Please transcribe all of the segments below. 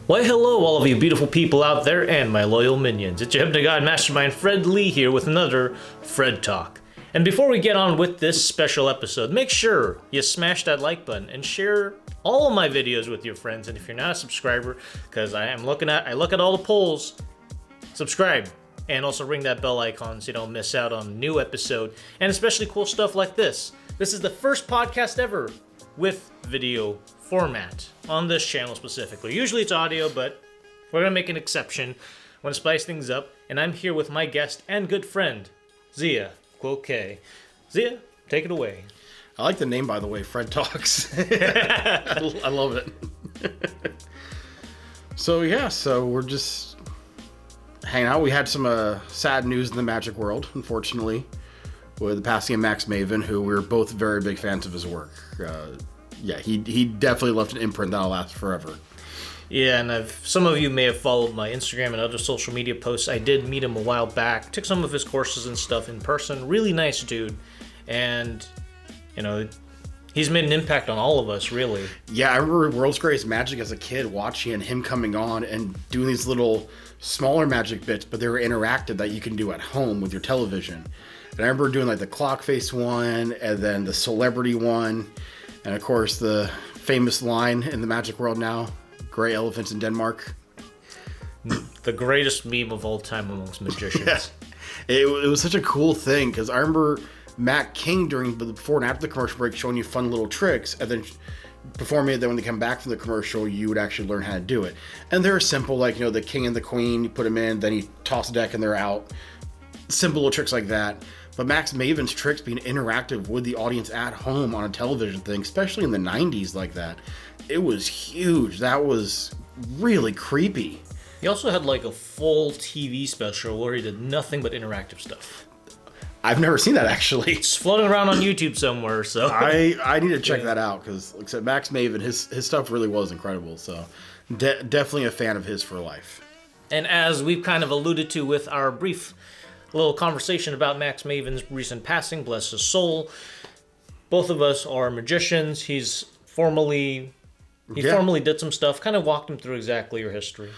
Why hello all of you beautiful people out there and my loyal minions. It's your Hypnogod Mastermind Fred Lee here with another Fred Talk. And before we get on with this special episode, make sure you smash that like button and share all of my videos with your friends. And if you're not a subscriber, because I look at all the polls, subscribe. And also ring that bell icon so you don't miss out on a new episode. And especially cool stuff like this. This is the first podcast ever with video format on this channel specifically. Usually it's audio, but we're gonna make an exception. I want to spice things up, and I'm here with my guest and good friend, Zia Quilke. Zia, take it away. I like the name, by the way, Fred Talks. I love it. So we're just hanging out. We had some sad news in the magic world, unfortunately, with the passing of Max Maven, who we're both very big fans of his work. He definitely left an imprint that'll last forever. Yeah, and some of you may have followed my Instagram and other social media posts. I did meet him a while back, took some of his courses and stuff in person. Really nice dude, and he's made an impact on all of us, really. Yeah, I remember World's Greatest Magic as a kid, watching and him coming on and doing these little smaller magic bits, but they were interactive that you can do at home with your television. And I remember doing like the clock face one, and then the celebrity one, and of course the famous line in the magic world now, gray elephants in Denmark. The greatest meme of all time amongst magicians. Yeah. It was such a cool thing, because I remember Matt King during the before and after the commercial break showing you fun little tricks, and then performing it. Then when they come back from the commercial, you would actually learn how to do it. And they're simple, like the king and the queen, you put them in, then you toss a deck and they're out. Simple little tricks like that. But Max Maven's tricks being interactive with the audience at home on a television thing, especially in the 90s like that, it was huge. That was really creepy. He also had like a full TV special where he did nothing but interactive stuff. I've never seen that, actually. It's floating around on YouTube somewhere, so I need to check that out, because like I said, Max Maven, his stuff really was incredible. So definitely a fan of his for life. And as we've kind of alluded to with our brief little conversation about Max Maven's recent passing, bless his soul, both of us are magicians. He formally did some stuff. Kind of walked him through exactly your history.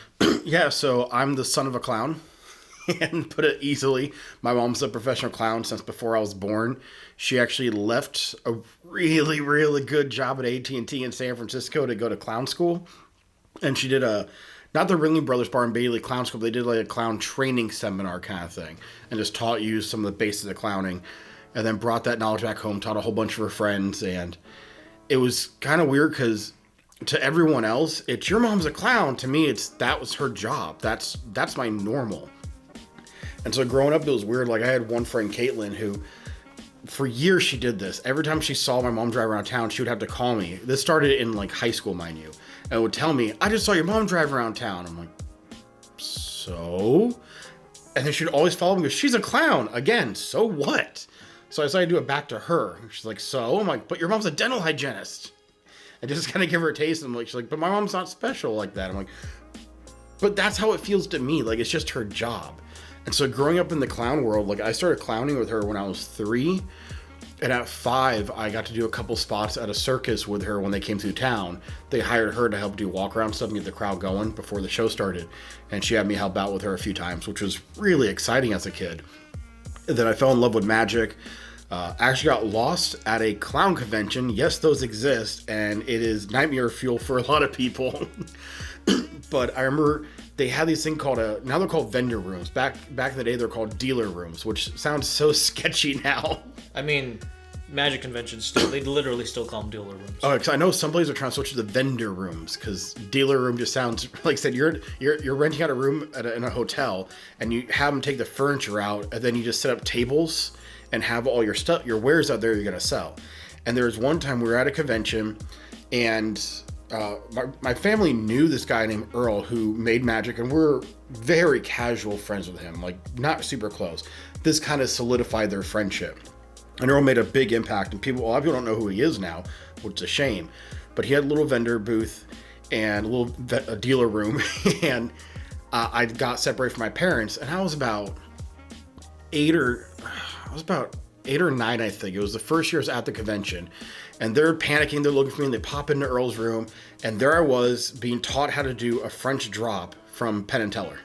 Yeah, so I'm the son of a clown. And put it easily, my mom's a professional clown since before I was born. She actually left a really, really good job at AT&T in San Francisco to go to clown school. And she did not the Ringling Brothers Bar and Bailey Clown School, but they did like a clown training seminar kind of thing. And just taught you some of the basics of clowning. And then brought that knowledge back home, taught a whole bunch of her friends. And it was kind of weird, because to everyone else, it's your mom's a clown. To me, that was her job. That's my normal. And so growing up, it was weird. Like I had one friend, Caitlin, who for years she did this. Every time she saw my mom drive around town, she would have to call me. This started in like high school, mind you. And would tell me, I just saw your mom drive around town. I'm like, so? And then she'd always follow me and go, she's a clown. Again, so what? So I decided to do it back to her. She's like, so? I'm like, but your mom's a dental hygienist. And just kind of give her a taste. And she's like, but my mom's not special like that. I'm like, but that's how it feels to me. Like, it's just her job. And so growing up in the clown world, like I started clowning with her when I was 3. And at 5, I got to do a couple spots at a circus with her when they came through town. They hired her to help do walk around stuff and get the crowd going before the show started. And she had me help out with her a few times, which was really exciting as a kid. And then I fell in love with magic. Actually got lost at a clown convention. Yes, those exist. And it is nightmare fuel for a lot of people. But I remember they had these things called now they're called vendor rooms. Back in the day, they're called dealer rooms, which sounds so sketchy now. I mean, magic conventions they literally still call them dealer rooms. Oh, because I know some places are trying to switch to the vendor rooms, because dealer room just sounds like I said you're renting out a room in a hotel, and you have them take the furniture out, and then you just set up tables and have all your stuff, your wares out there you're gonna sell. And there was one time we were at a convention, and my family knew this guy named Earl who made magic, and we're very casual friends with him, like not super close. This kind of solidified their friendship. And Earl made a big impact, and a lot of people don't know who he is now, which is a shame. But he had a little vendor booth and a dealer room, and I got separated from my parents, and I was about 8 or 9, I think. It was the first year I was at the convention. And they're panicking. They're looking for me. And they pop into Earl's room. And there I was being taught how to do a French drop from Penn and Teller.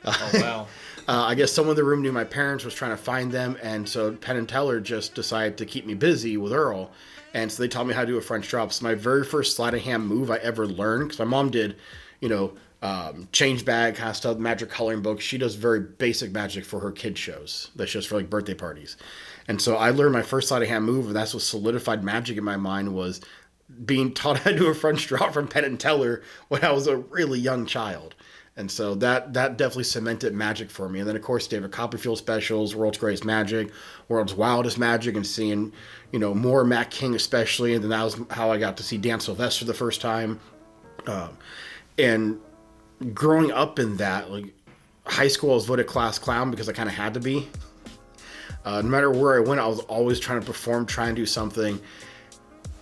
Oh, wow. I guess someone in the room knew my parents, was trying to find them. And so Penn and Teller just decided to keep me busy with Earl. And so they taught me how to do a French drop. It's my very first sleight of hand move I ever learned. Because my mom did, change bag kind of stuff, magic coloring books. She does very basic magic for her kid shows. That's just for like birthday parties. And so I learned my first sleight of hand move, and that's what solidified magic in my mind, was being taught how to do a French drop from Penn and Teller when I was a really young child. And so that definitely cemented magic for me. And then, of course, David Copperfield specials, World's Greatest Magic, World's Wildest Magic, and seeing, more Matt King especially. And then that was how I got to see Dan Sylvester the first time. And growing up in that, like, high school, I was voted class clown because I kind of had to be. No matter where I went, I was always trying to perform, trying to do something.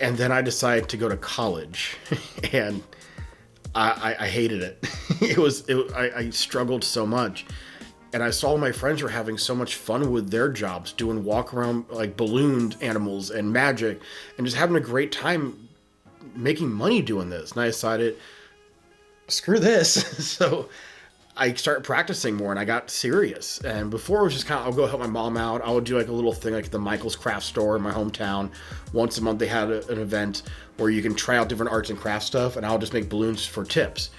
And then I decided to go to college, and I hated it. I struggled so much. And I saw my friends were having so much fun with their jobs, doing walk around like ballooned animals and magic, and just having a great time making money doing this. And I decided, screw this. So I started practicing more, and I got serious. And before it was just kind of, I'll go help my mom out. I would do like a little thing like at the Michael's craft store in my hometown. Once a month they had an event where you can try out different arts and craft stuff, and I'll just make balloons for tips.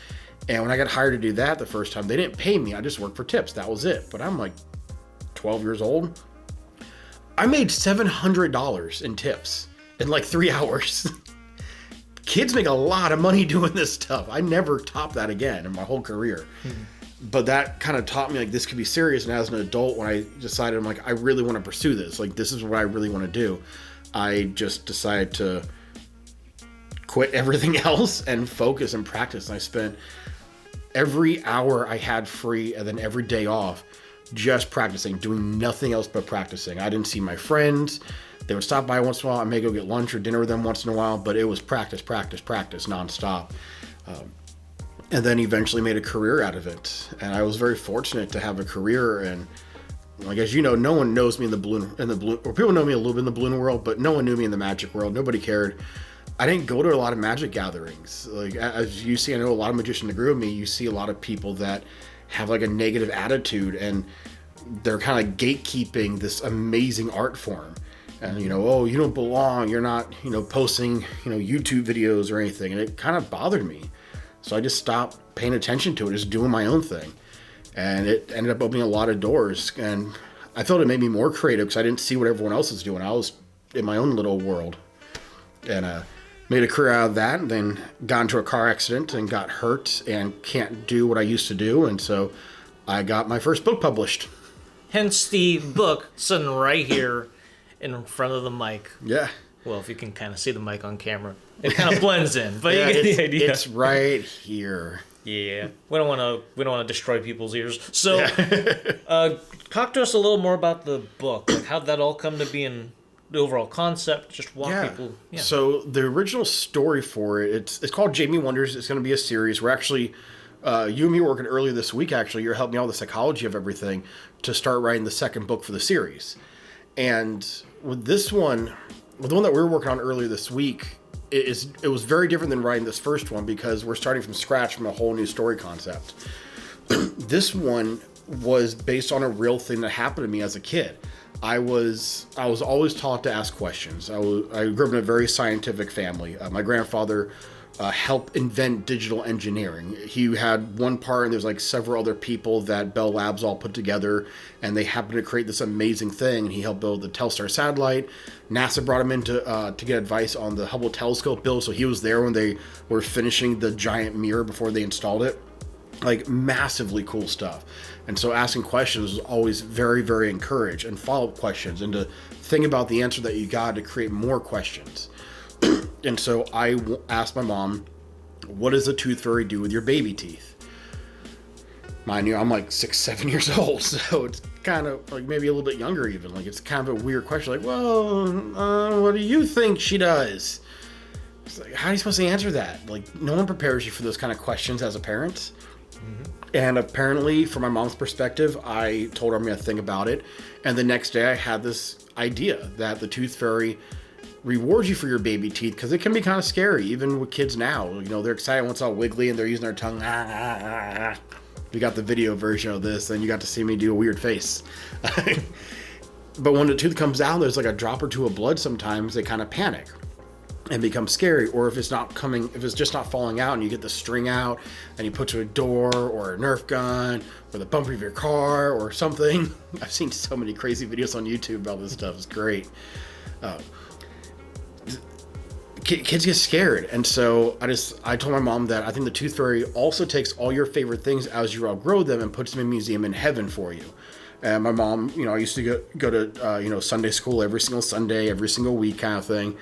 And when I got hired to do that the first time, they didn't pay me. I just worked for tips. That was it. But I'm like 12 years old. I made $700 in tips in like 3 hours. Kids make a lot of money doing this stuff. I never topped that again in my whole career. But that kind of taught me like this could be serious. And as an adult, when I decided, I'm like, I really want to pursue this. Like, this is what I really want to do. I just decided to quit everything else and focus and practice. And I spent every hour I had free and then every day off just practicing, doing nothing else but practicing. I didn't see my friends. They would stop by once in a while. I may go get lunch or dinner with them once in a while, but it was practice nonstop. And then eventually made a career out of it. And I was very fortunate to have a career. And like, as you know, no one knows me in the balloon, or people know me a little bit in the balloon world, but no one knew me in the magic world. Nobody cared. I didn't go to a lot of magic gatherings. Like, as you see, I know a lot of magicians agree with me. You see a lot of people that have like a negative attitude, and they're kind of gatekeeping this amazing art form. And, oh, you don't belong. You're not, posting, YouTube videos or anything. And it kind of bothered me. So I just stopped paying attention to it, just doing my own thing. And it ended up opening a lot of doors. And I felt it made me more creative because I didn't see what everyone else was doing. I was in my own little world. And made a career out of that, and then got into a car accident and got hurt and can't do what I used to do. And so I got my first book published. Hence the book sitting right here in front of the mic. Yeah. Well, if you can kind of see the mic on camera, it kind of blends in, but yeah, you get the idea. It's right here. Yeah, we don't want to destroy people's ears. So, talk to us a little more about the book. Like, how'd that all come to be, in the overall concept? Just walk people. Yeah. So the original story for it, it's called Jamie Wonders. It's going to be a series. We're actually, you and me were working earlier this week. Actually, you're helping me out with the psychology of everything to start writing the second book for the series. And with this one, the one that we were working on earlier this week, it was very different than writing this first one because we're starting from scratch from a whole new story concept. This one was based on a real thing that happened to me as a kid. I was always taught to ask questions. I grew up in a very scientific family. My grandfather helped invent digital engineering. He had one part, and there's like several other people that Bell Labs all put together, and they happened to create this amazing thing. And he helped build the Telstar satellite. NASA brought him in to get advice on the Hubble telescope build, so he was there when they were finishing the giant mirror before they installed it. Like, massively cool stuff. And so asking questions was always very, very encouraged, and follow-up questions, and to think about the answer that you got to create more questions. And so I asked my mom, what does a tooth fairy do with your baby teeth? Mind you, I'm like 6, 7 years old, so it's kind of like maybe a little bit younger even. Like, it's kind of a weird question. Like, well, what do you think she does? It's like, how are you supposed to answer that? Like, no one prepares you for those kind of questions as a parent. And apparently, from my mom's perspective, I told her I'm going to think about it. And the next day I had this idea that the tooth fairy rewards you for your baby teeth, because it can be kind of scary, even with kids now. You know, they're excited when it's all wiggly and they're using their tongue. We got the video version of this, and you got to see me do a weird face. But when the tooth comes out, there's like a drop or two of blood sometimes, they kind of panic and become scary. Or if it's not coming, if it's just not falling out and you get the string out and you put to a door or a Nerf gun or the bumper of your car or something. I've seen so many crazy videos on YouTube about this stuff. It's great. Kids get scared. And so I told my mom that I think the tooth fairy also takes all your favorite things as you outgrow them and puts them in a museum in heaven for you. And my mom, you know, I used to go to, Sunday school every single Sunday, every single week kind of thing.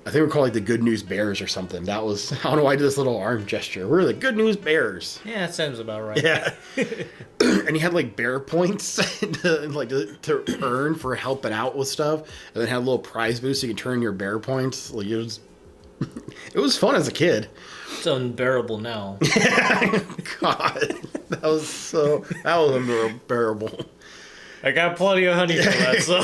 I think we're called like the Good News Bears or something. That was, I don't know why I did this little arm gesture. We're the Good News Bears. Yeah, that sounds about right. Yeah. And he had like bear points to earn for helping out with stuff. And then had a little prize boost so you can turn your bear points. Like it was fun as a kid. It's unbearable now. God, that was unbearable. I got plenty of honey for that, so.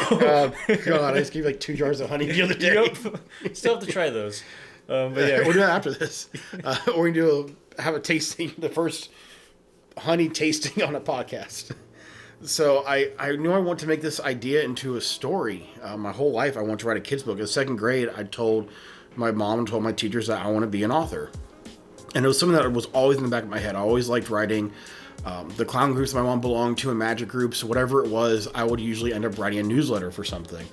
God, I just gave like 2 jars of honey the other day. Yep. Still have to try those. But yeah. We'll do that after this. Or we can have a tasting, the first honey tasting on a podcast. So I knew I wanted to make this idea into a story. My whole life I wanted to write a kid's book. In 2nd grade, I told my mom and told my teachers that I want to be an author. And it was something that was always in the back of my head. I always liked writing. The clown groups my mom belonged to and magic groups, whatever it was, I would usually end up writing a newsletter for something.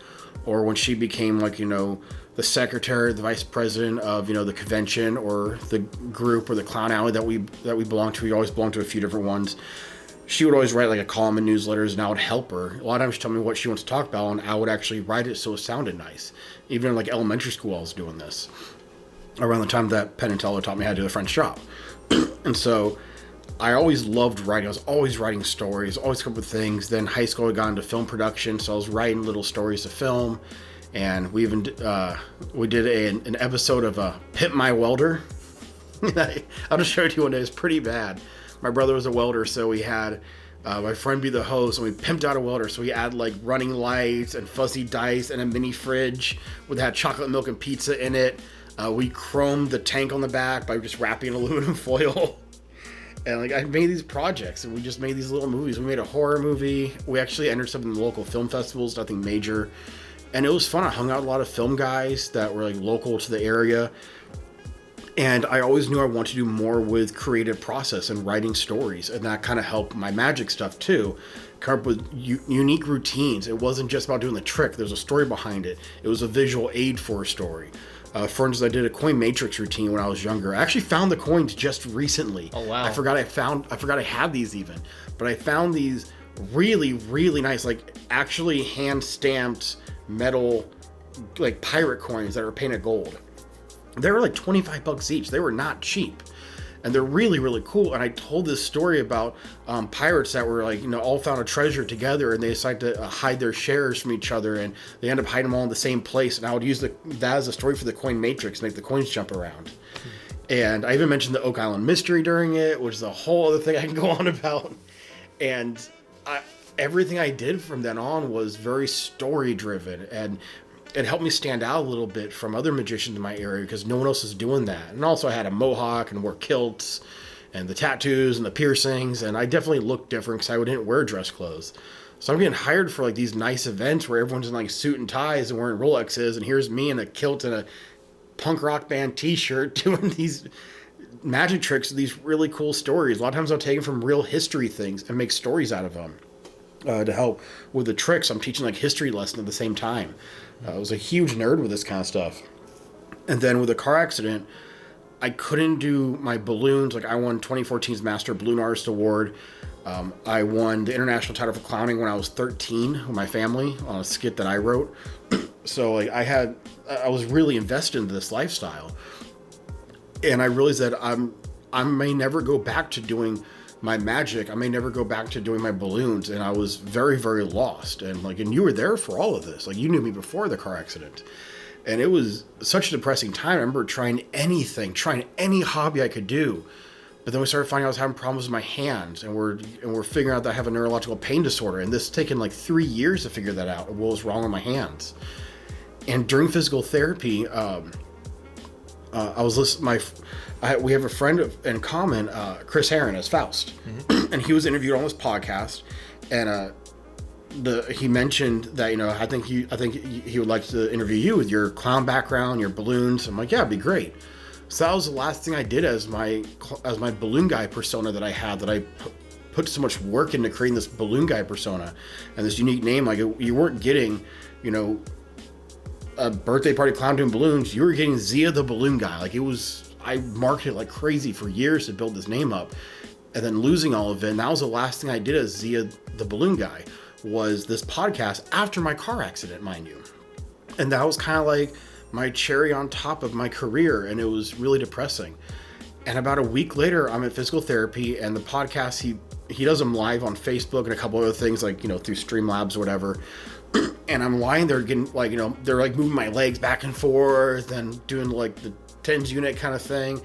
Or when she became like, the secretary, the vice president of, the convention or the group or the clown alley that we belonged to, we always belonged to a few different ones. She would always write like a column in newsletters and I would help her. A lot of times she'd tell me what she wants to talk about and I would actually write it so it sounded nice. Even in like elementary school, I was doing this. Around the time that Penn and Teller taught me how to do the French drop. And so I always loved writing. I was always writing stories, always come up with things. Then high school I got into film production, so I was writing little stories to film. And we even did an episode of Pimp My Welder. I'll just show it to you one day. It's pretty bad. My brother was a welder, so we had my friend be the host, and we pimped out a welder. So we had like running lights and fuzzy dice and a mini fridge that had chocolate milk and pizza in it. We chromed the tank on the back by just wrapping aluminum foil. And like I made these projects and we just made these little movies. We made a horror movie. We actually entered some of the local film festivals, nothing major. And it was fun. I hung out with a lot of film guys that were like local to the area. And I always knew I wanted to do more with creative process and writing stories. And that kind of helped my magic stuff too. Come up with unique routines. It wasn't just about doing the trick. There's a story behind it. It was a visual aid for a story. For instance, I did a coin matrix routine when I was younger. I actually found the coins just recently. Oh wow! I forgot I had these even, but I found these really, really nice, like actually hand stamped metal, like pirate coins that are painted gold. They were like $25 each. They were not cheap. And they're really, really cool. And I told this story about pirates that were like, all found a treasure together and they decided to hide their shares from each other and they end up hiding them all in the same place. And I would use that as a story for the coin matrix, make the coins jump around. And I even mentioned the Oak Island mystery during it, which is a whole other thing I can go on about. And everything I did from then on was very story driven, and it helped me stand out a little bit from other magicians in my area because no one else is doing that. And also I had a mohawk and wore kilts and the tattoos and the piercings, and I definitely looked different because I didn't wear dress clothes. So I'm getting hired for like these nice events where everyone's in like suit and ties and wearing Rolexes, and here's me in a kilt and a punk rock band t-shirt doing these magic tricks with these really cool stories. A lot of times I'll take them from real history things and make stories out of them to help with the tricks. I'm teaching like history lesson at the same time. I was a huge nerd with this kind of stuff. And then with a car accident, I couldn't do my balloons. Like I won 2014's Master Balloon Artist Award. I won the international title for clowning when I was 13 with my family on a skit that I wrote. So like I was really invested in this lifestyle. And I realized that I may never go back to doing my magic. I may never go back to doing my balloons. And I was very, very lost. And you were there for all of this. Like you knew me before the car accident. And it was such a depressing time. I remember trying any hobby I could do. But then we started finding out I was having problems with my hands, and we're figuring out that I have a neurological pain disorder, and this has taken like 3 years to figure that out. What was wrong with my hands? And during physical therapy, I was listening. We have a friend in common, Chris Heron, as Faust, and he was interviewed on this podcast, and he mentioned that I think he would like to interview you with your clown background, your balloons. I'm like, yeah, it'd be great. So that was the last thing I did as my balloon guy persona that I had, that I put so much work into creating this balloon guy persona and this unique name. Like, you weren't getting, a birthday party clown doing balloons. You were getting Zia the balloon guy. Like, I marketed like crazy for years to build this name up, and then losing all of it. And that was the last thing I did as Zia the balloon guy, was this podcast after my car accident, mind you. And that was kind of like my cherry on top of my career, and it was really depressing. And about a week later, I'm at physical therapy, and the podcast, he does them live on Facebook and a couple other things, like, through Streamlabs or whatever. And I'm lying there getting, like, they're like moving my legs back and forth and doing like the tens unit kind of thing.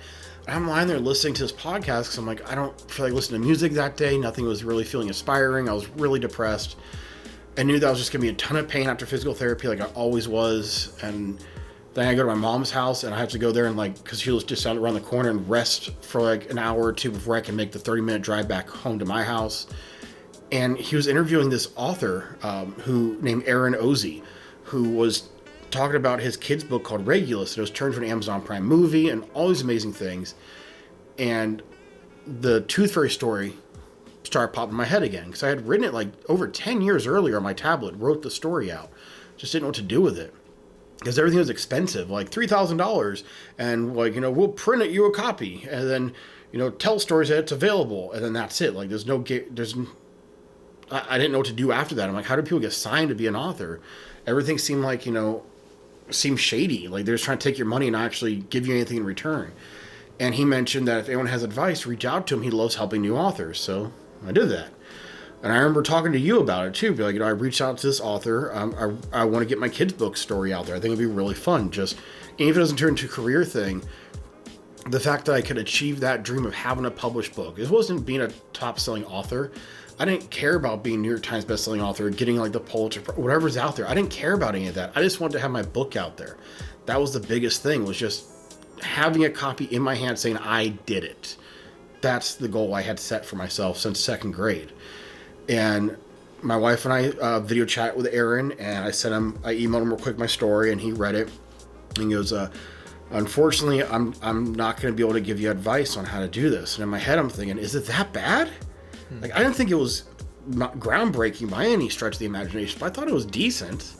And I'm lying there listening to this podcast because I'm like, I don't feel like listening to music that day. Nothing was really feeling inspiring. I was really depressed. I knew that I was just going to be a ton of pain after physical therapy, like I always was. And then I go to my mom's house, and I have to go there and, like, because she was just around the corner, and rest for like an hour or two before I can make the 30-minute drive back home to my house. And he was interviewing this author who named Aaron Ozzie, who was talking about his kid's book called Regulus. It was turned into an Amazon Prime movie and all these amazing things. And the Tooth Fairy story started popping in my head again, because I had written it like over 10 years earlier on my tablet, wrote the story out, just didn't know what to do with it. Because everything was expensive, like $3,000, and like, we'll print you a copy, and then, tell stories that it's available, and then that's it. Like, I didn't know what to do after that. I'm like, how do people get signed to be an author? Everything seemed like, seemed shady. Like, they're just trying to take your money and not actually give you anything in return. And he mentioned that if anyone has advice, reach out to him. He loves helping new authors. So I did that. And I remember talking to you about it too. Be like, I reached out to this author. I want to get my kid's book story out there. I think it'd be really fun. Just, even if it doesn't turn into a career thing, the fact that I could achieve that dream of having a published book. It wasn't being a top-selling author. I didn't care about being New York Times bestselling author, getting like the Pulitzer, whatever's out there. I didn't care about any of that. I just wanted to have my book out there. That was the biggest thing, was just having a copy in my hand saying I did it. That's the goal I had set for myself since second grade. And my wife and I video chat with Aaron, and I emailed him real quick my story, and he read it. And he goes, unfortunately, I'm not going to be able to give you advice on how to do this. And in my head, I'm thinking, is it that bad? Like, I didn't think it was not groundbreaking by any stretch of the imagination, but I thought it was decent,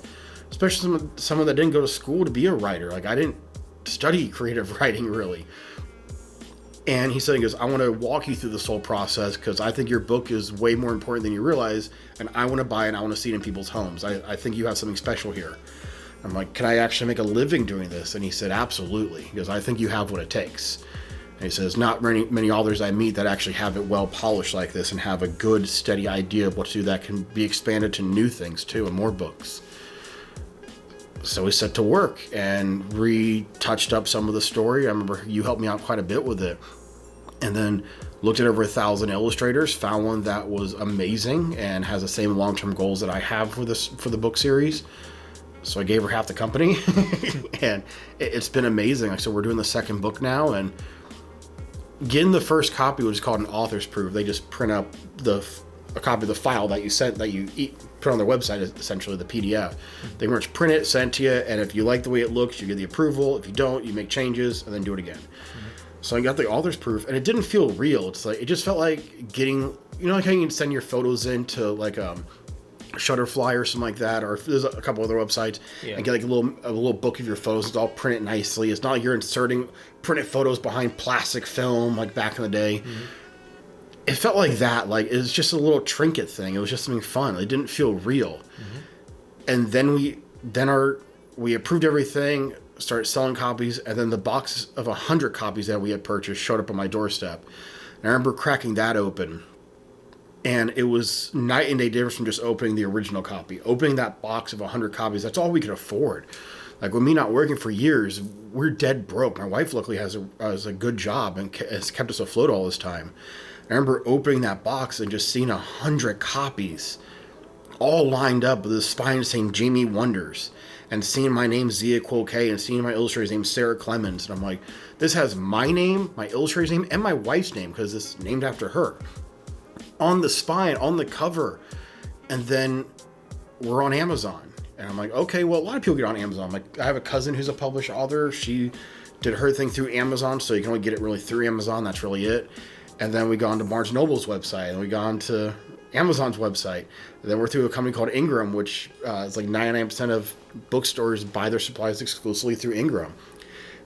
especially someone that didn't go to school to be a writer. Like, I didn't study creative writing, really. And he goes, I want to walk you through this whole process, because I think your book is way more important than you realize, and I want to buy it, and I want to see it in people's homes. I think you have something special here. I'm like, can I actually make a living doing this? And he said, absolutely. He goes, I think you have what it takes. And he says, not many authors I meet that actually have it well polished like this and have a good, steady idea of what to do that can be expanded to new things too, and more books. So we set to work and retouched up some of the story. I remember you helped me out quite a bit with it. And then looked at over 1,000 illustrators, found one that was amazing and has the same long-term goals that I have for the book series. So I gave her half the company, and it's been amazing. So we're doing the second book now, and getting the first copy, which is called an author's proof. They just print out a copy of the file that you put on their website, essentially the PDF. They pretty much print it, send it to you, and if you like the way it looks, you get the approval. If you don't, you make changes and then do it again. So I got the author's proof, and it didn't feel real. It just felt like getting, like how you can send your photos into like Shutterfly or something like that, or if there's a couple other websites, and get like a little book of your photos. It's all printed nicely. It's not like you're inserting printed photos behind plastic film like back in the day. It felt like that. Like, it was just a little trinket thing. It was just something fun. It didn't feel real. And then we approved everything, started selling copies, and then the box of 100 copies that we had purchased showed up on my doorstep. And I remember cracking that open, and it was night and day difference from just opening the original copy. Opening that box of 100 copies, that's all we could afford. Like, with me not working for years, we're dead broke. My wife luckily has a good job and has kept us afloat all this time. I remember opening that box and just seeing 100 copies all lined up with the spine saying Jamie Wonders, and seeing my name Zia Quilke and seeing my illustrator's name Sarah Clemens. And I'm like, this has my name, my illustrator's name, and my wife's name, because it's named after her, on the spine, on the cover. And then we're on Amazon. And I'm like, okay, well, a lot of people get on Amazon. Like, I have a cousin who's a published author. She did her thing through Amazon, so you can only get it really through Amazon. That's really it. And then we got onto Barnes & Noble's website, and we got onto Amazon's website. And then we're through a company called Ingram, which is like 99% of bookstores buy their supplies exclusively through Ingram.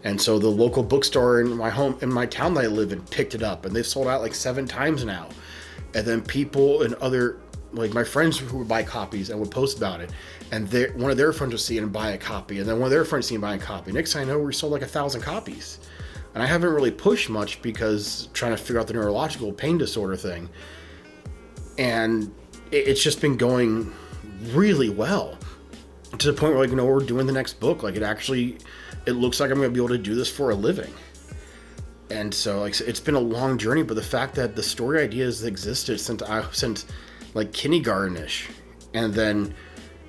And so the local bookstore in my town that I live in, picked it up, and they've sold out like 7 times now. And then people and other, like my friends who would buy copies and would post about it, and one of their friends would see it and buy a copy, and then one of their friends see it and buy a copy. Next thing I know, we sold like 1,000 copies. And I haven't really pushed much because trying to figure out the neurological pain disorder thing. And it's just been going really well, to the point where, like, we're doing the next book. Like, it looks like I'm going to be able to do this for a living. And so, like, it's been a long journey, but the fact that the story ideas existed since like kindergarten-ish, and then,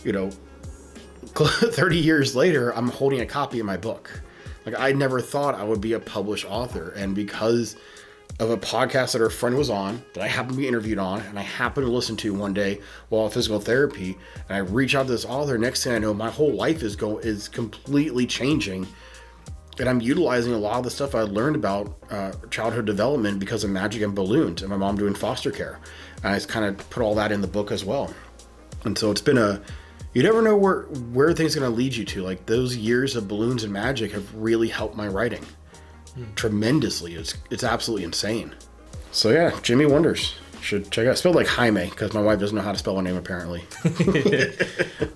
30 years later, I'm holding a copy of my book. Like, I never thought I would be a published author, and because of a podcast that our friend was on, that I happened to be interviewed on, and I happened to listen to one day while in physical therapy, and I reach out to this author, next thing I know, my whole life is completely changing, and I'm utilizing a lot of the stuff I learned about childhood development because of magic and balloons, and my mom doing foster care. And I just kind of put all that in the book as well. And so it's been you never know where things are going to lead you to. Like, those years of balloons and magic have really helped my writing tremendously. It's absolutely insane. So yeah, Jamie Wonders. Should check it out. It's spelled like Jaime, because my wife doesn't know how to spell my name, apparently.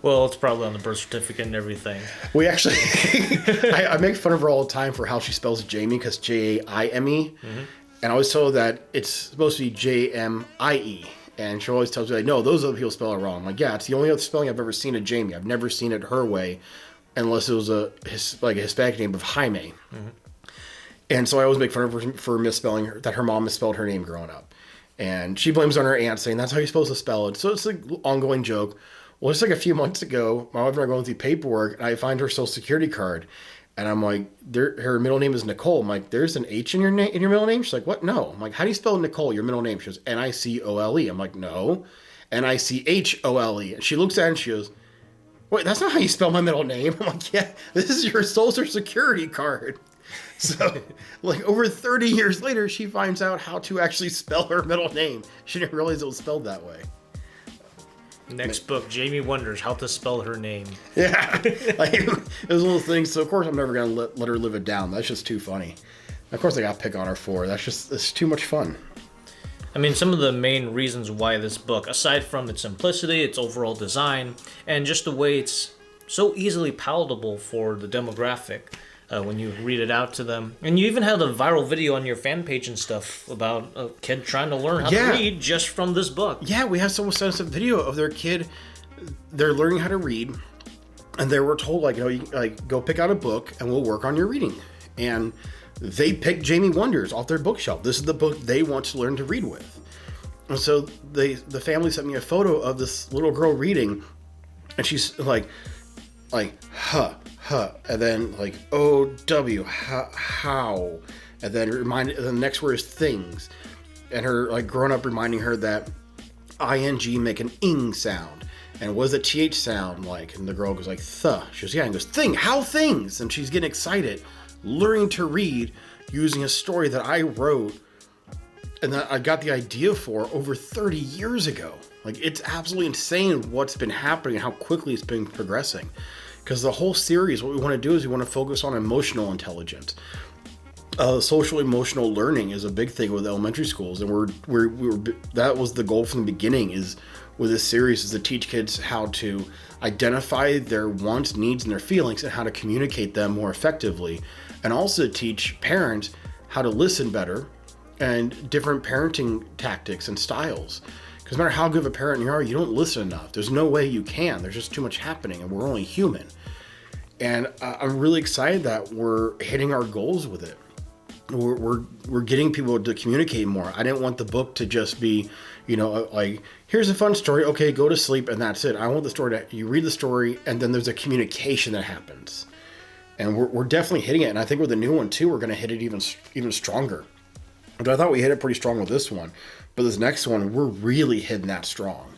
Well, it's probably on the birth certificate and everything. We actually, I make fun of her all the time for how she spells Jamie, because Jaime. Mm-hmm. And I always tell her that it's supposed to be Jmie. And she always tells me, like, no, those other people spell it wrong. I'm like, yeah, it's the only other spelling I've ever seen of Jamie. I've never seen it her way, unless it was a Hispanic name of Jaime. Mm-hmm. And so I always make fun of her for misspelling her, that her mom misspelled her name growing up. And she blames it on her aunt, saying that's how you're supposed to spell it. So it's an ongoing joke. Well, just like a few months ago, my wife and I are going through paperwork, and I find her social security card. And I'm like, her middle name is Nicole. I'm like, there's an H in your middle name? She's like, what? No. I'm like, how do you spell Nicole, your middle name? She goes, Nicole. I'm like, no, Nichole. And she looks at it and she goes, wait, that's not how you spell my middle name. I'm like, yeah, this is your social security card. So, like, over 30 years later, she finds out how to actually spell her middle name. She didn't realize it was spelled that way. Next book, Jamie Wonders how to spell her name. Yeah, like, it was little things. So of course I'm never gonna let her live it down. That's just too funny. Of course I got to pick on her for it. It's too much fun. I mean, some of the main reasons why this book, aside from its simplicity, its overall design, and just the way it's so easily palatable for the demographic. When you read it out to them. And you even had a viral video on your fan page and stuff about a kid trying to learn how to read just from this book. Yeah, we have someone sent us a video of their kid. They're learning how to read, and they were told, like, go pick out a book and we'll work on your reading. And they picked Jamie Wonders off their bookshelf. This is the book they want to learn to read with. And so the family sent me a photo of this little girl reading, and she's like, huh. And then like O-W, how, and then the next word is things, and her, like, grown up reminding her that ing make an ing sound, and what does the th sound like? And the girl goes like th. She goes, yeah, and goes thing, how things, and she's getting excited, learning to read using a story that I wrote and that I got the idea for over 30 years ago. Like, it's absolutely insane what's been happening and how quickly it's been progressing. Because the whole series, what we want to do is we want to focus on emotional intelligence. Social emotional learning is a big thing with elementary schools, and we're that was the goal from the beginning. Is with this series is to teach kids how to identify their wants, needs, and their feelings, and how to communicate them more effectively, and also teach parents how to listen better and different parenting tactics and styles. Because no matter how good of a parent you are, you don't listen enough. There's no way you can. There's just too much happening, and we're only human. And I'm really excited that we're hitting our goals with it. We're getting people to communicate more. I didn't want the book to just be, like, here's a fun story. Okay, go to sleep, and that's it. I want the story to, you read the story, and then there's a communication that happens. And we're definitely hitting it. And I think with the new one, too, we're going to hit it even stronger. But I thought we hit it pretty strong with this one. But this next one, we're really hitting that strong.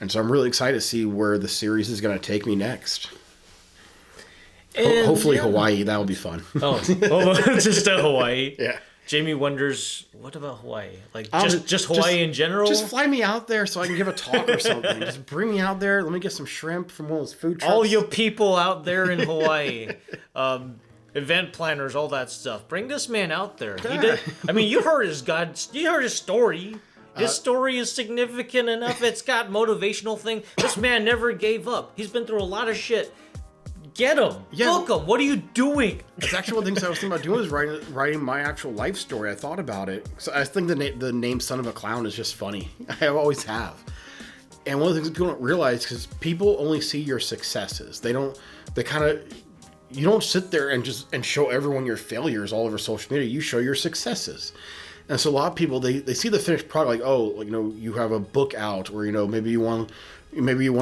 And so I'm really excited to see where the series is going to take me next. Hopefully Hawaii, that'll be fun. Just Hawaii. Yeah. Jamie wonders, what about Hawaii? Like, just Hawaii in general? Just fly me out there so I can give a talk or something. Just bring me out there. Let me get some shrimp from one of those food trucks. All you people out there in Hawaii, event planners, all that stuff. Bring this man out there. He did. I mean, you heard his story. His story is significant enough. It's got motivational thing. This man never gave up. He's been through a lot of shit. Get him. Yeah. Book him. What are you doing? It's actually one of the things I was thinking about doing is writing my actual life story. I thought about it. So I think the name Son of a Clown is just funny. I always have. And one of the things people don't realize, because people only see your successes. You don't sit there and show everyone your failures all over social media. You show your successes. And so a lot of people, they see the finished product like, you have a book out, or, maybe you won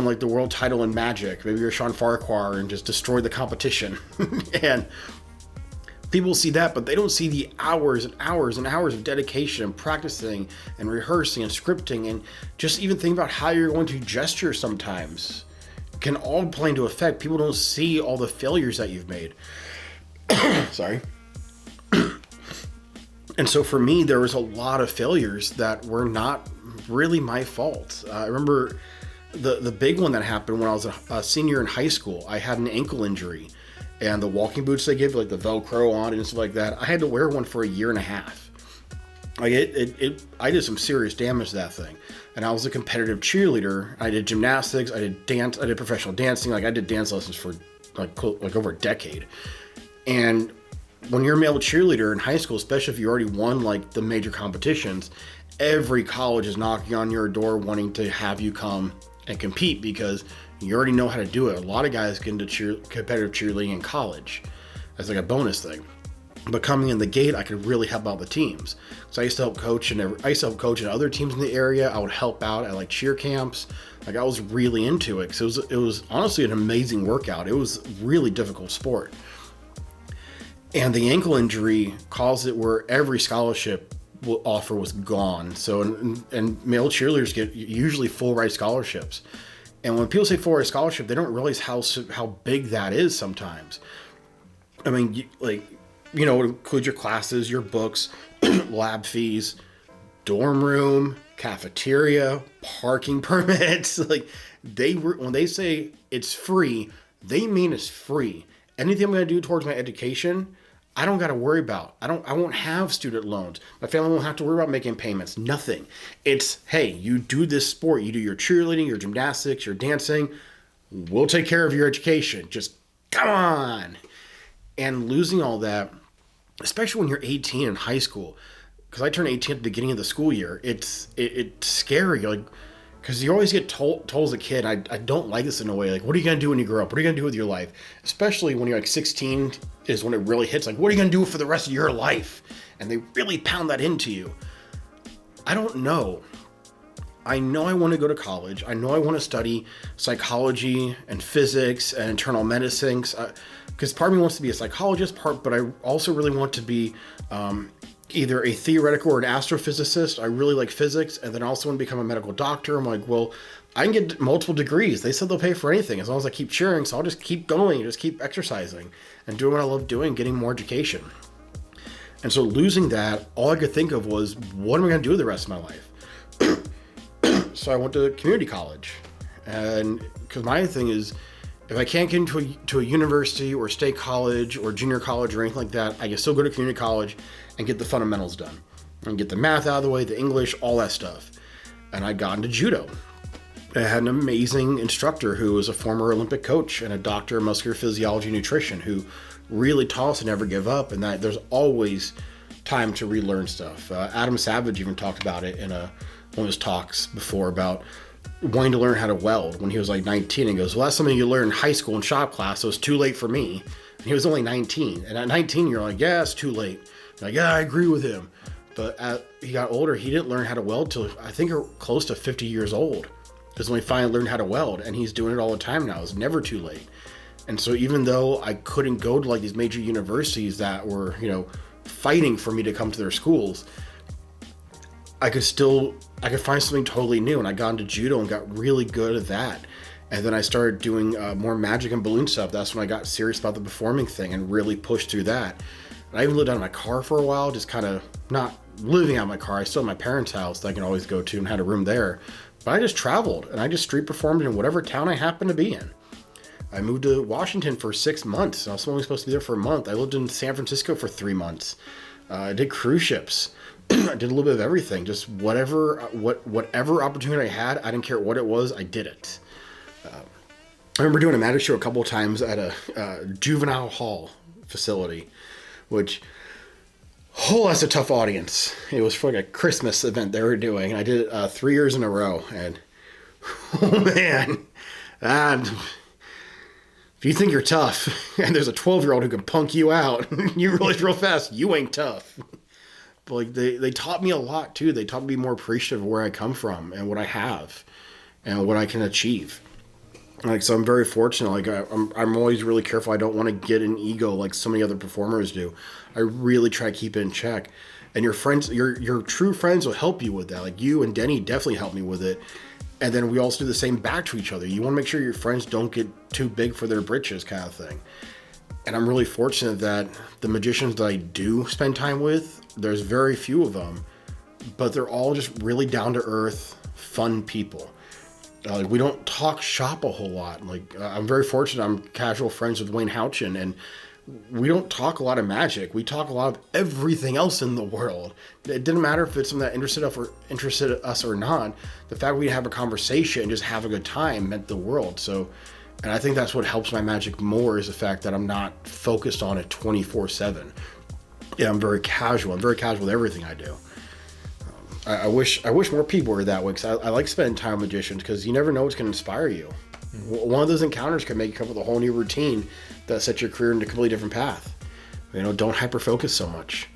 like the world title in Magic. Maybe you're Sean Farquhar and just destroyed the competition. And people see that, but they don't see the hours and hours and hours of dedication and practicing and rehearsing and scripting and just even thinking about how you're going to gesture sometimes can all play into effect. People don't see all the failures that you've made. Sorry. And so for me, there was a lot of failures that were not really my fault. I remember the big one that happened when I was a senior in high school. I had an ankle injury, and the walking boots they give, like the Velcro on and stuff like that, I had to wear one for a year and a half. Like I did some serious damage to that thing. And I was a competitive cheerleader. I did gymnastics, I did dance, I did professional dancing. Like I did dance lessons for like over a decade. And when you're a male cheerleader in high school, especially if you already won like the major competitions, every college is knocking on your door wanting to have you come and compete because you already know how to do it. A lot of guys get into competitive cheerleading in college as like a bonus thing. But coming in the gate, I could really help out the teams. So I used to help coach in other teams in the area. I would help out at like cheer camps. Like I was really into it. So it was honestly an amazing workout. It was a really difficult sport. And the ankle injury caused it where every scholarship offer was gone. So, and male cheerleaders get usually full ride scholarships. And when people say full ride scholarship, they don't realize how big that is sometimes. I mean, it includes your classes, your books, lab fees, dorm room, cafeteria, parking permits. Like when they say it's free, they mean it's free. Anything I'm going to do towards my education, I don't got to worry about. I won't have student loans. My family won't have to worry about making payments. Nothing. It's, hey, you do this sport. You do your cheerleading, your gymnastics, your dancing. We'll take care of your education. Just come on. And losing all that, especially when you're 18 in high school, because I turned 18 at the beginning of the school year, it's scary. Like, because you always get told as a kid, I don't like this in a way, like, what are you going to do when you grow up? What are you going to do with your life? Especially when you're like 16 is when it really hits, like, what are you going to do for the rest of your life? And they really pound that into you. I don't know. I know I want to go to college. I know I want to study psychology and physics and internal medicine. Because part of me wants to be a psychologist, but I also really want to be either a theoretical or an astrophysicist. I really like physics, and then I also want to become a medical doctor. I'm like, well, I can get multiple degrees. They said they'll pay for anything as long as I keep cheering, so I'll just keep going, just keep exercising and doing what I love doing, getting more education. And so losing that, all I could think of was, what am I going to do with the rest of my life? So I went to community college, and because my thing is, if I can't get into a university or state college or junior college or anything like that, I can still go to community college and get the fundamentals done and get the math out of the way, the English, all that stuff. And I got into judo. I had an amazing instructor who was a former Olympic coach and a doctor of muscular physiology and nutrition who really taught us to never give up and that there's always time to relearn stuff. Adam Savage even talked about it in one of his talks before about wanting to learn how to weld when he was like 19. And he goes, well, that's something you learn in high school in shop class, so it's too late for me. And he was only 19. And at 19, you're like, yeah, it's too late. You're like, yeah, I agree with him. But as he got older, he didn't learn how to weld till I think close to 50 years old. Is when he finally learned how to weld, and he's doing it all the time now. It's never too late. And so even though I couldn't go to like these major universities that were, fighting for me to come to their schools, I could find something totally new. And I got into judo and got really good at that. And then I started doing more magic and balloon stuff. That's when I got serious about the performing thing and really pushed through that. And I even lived out of my car for a while, just kind of not living out of my car. I still had my parents' house that I can always go to and had a room there. But I just traveled and I just street performed in whatever town I happened to be in. I moved to Washington for 6 months. I was only supposed to be there for a month. I lived in San Francisco for 3 months. I did cruise ships. I did a little bit of everything. Just whatever opportunity I had, I didn't care what it was, I did it. I remember doing a magic show a couple of times at a juvenile hall facility, which, that's a tough audience. It was for like a Christmas event they were doing. I did it 3 years in a row, and oh man, if you think you're tough and there's a 12-year-old who can punk you out, you realize real fast you ain't tough. But like they taught me a lot too. They taught me to be more appreciative of where I come from and what I have and what I can achieve. Like, so I'm very fortunate. Like I'm always really careful. I don't want to get an ego like so many other performers do. I really try to keep it in check. And your friends, your true friends will help you with that. Like you and Denny definitely helped me with it. And then we also do the same back to each other. You want to make sure your friends don't get too big for their britches kind of thing. And I'm really fortunate that the magicians that I do spend time with, there's very few of them, but they're all just really down-to-earth, fun people. We don't talk shop a whole lot. I'm very fortunate. I'm casual friends with Wayne Houchin, and we don't talk a lot of magic. We talk a lot of everything else in the world. It didn't matter if it's something that interested us or not. The fact we have a conversation and just have a good time meant the world. So, and I think that's what helps my magic more is the fact that I'm not focused on it 24/7. Yeah, I'm very casual. I'm very casual with everything I do. I wish more people were that way, because I like spending time with magicians, because you never know what's going to inspire you. One of those encounters can make you come up with a whole new routine that sets your career into a completely different path. Don't hyper focus so much.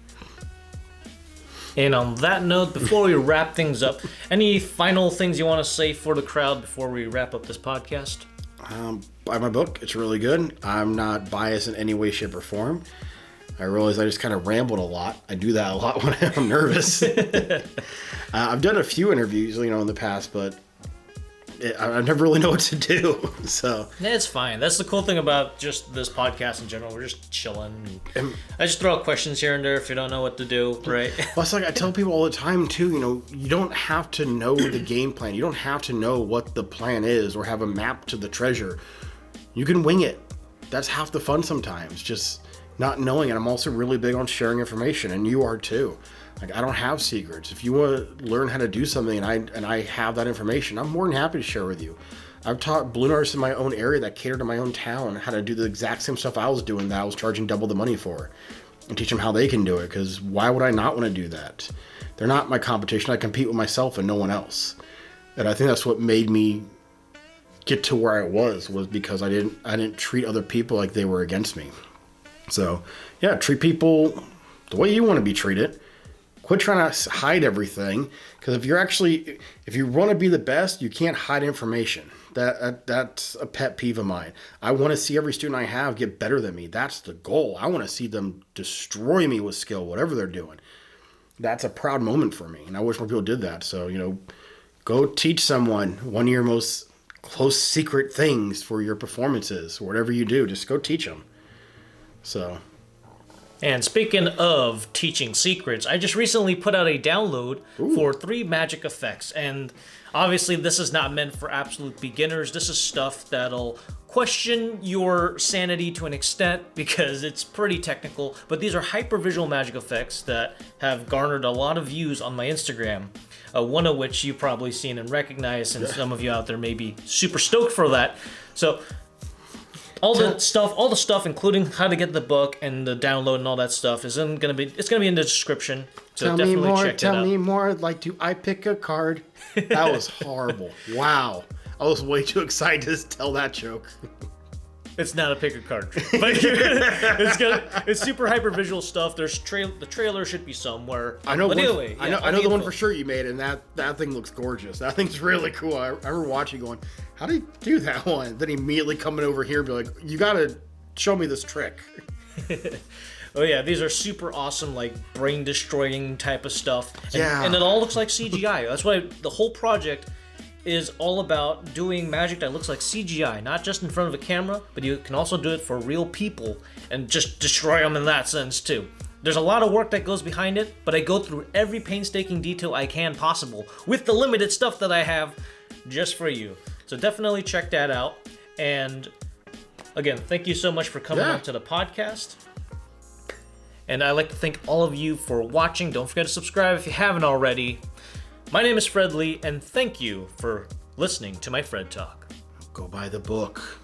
And on that note, before we wrap things up, any final things you want to say for the crowd before we wrap up this podcast? Buy my book. It's really good. I'm not biased in any way, shape, or form. I realize I just kind of rambled a lot. I do that a lot when I'm nervous. I've done a few interviews, in the past, but I never really know what to do. So it's fine. That's the cool thing about just this podcast in general. We're just chilling. I just throw out questions here and there if you don't know what to do, right? Well, it's like I tell people all the time too. You don't have to know the game plan. You don't have to know what the plan is or have a map to the treasure. You can wing it. That's half the fun sometimes. Just not knowing it. I'm also really big on sharing information, and you are too. Like, I don't have secrets. If you want to learn how to do something and I have that information, I'm more than happy to share with you. I've taught balloon artists in my own area that cater to my own town how to do the exact same stuff I was doing that I was charging double the money for, and teach them how they can do it, because why would I not want to do that? They're not my competition. I compete with myself and no one else. And I think that's what made me get to where I was because I didn't treat other people like they were against me. So, yeah, treat people the way you want to be treated. Quit trying to hide everything, because if you want to be the best, you can't hide information. That's a pet peeve of mine. I want to see every student I have get better than me. That's the goal. I want to see them destroy me with skill, whatever they're doing. That's a proud moment for me, and I wish more people did that. So, go teach someone one of your most close secret things for your performances, whatever you do. Just go teach them. So, and speaking of teaching secrets, I just recently put out a download for 3 magic effects. And obviously this is not meant for absolute beginners. This is stuff that'll question your sanity to an extent, because it's pretty technical. But these are hypervisual magic effects that have garnered a lot of views on my Instagram. One of which you've probably seen and recognized, and some of you out there may be super stoked for that. So all the stuff, including how to get the book and the download and all that stuff, it's gonna be in the description. So tell definitely me more. check Tell that out. me more. Like, do I pick a card? That was horrible. Wow. I was way too excited to tell that joke. It's not a pick a card, but it's super hyper visual stuff. There's the trailer should be somewhere. I know. But anyway, I know the one for sure you made, and that thing looks gorgeous. That thing's really cool. I remember watching, going, "How do you do that one?" Then immediately coming over here and be like, "You gotta show me this trick." Oh yeah, these are super awesome, like brain destroying type of stuff. Yeah. And it all looks like CGI. That's why the whole project is all about doing magic that looks like CGI, not just in front of a camera, but you can also do it for real people and just destroy them in that sense too. There's a lot of work that goes behind it, but I go through every painstaking detail I can possible with the limited stuff that I have just for you. So definitely check that out. And again, thank you so much for coming on to the podcast. And I'd like to thank all of you for watching. Don't forget to subscribe if you haven't already. My name is Fred Lee, and thank you for listening to my Fred Talk. Go buy the book.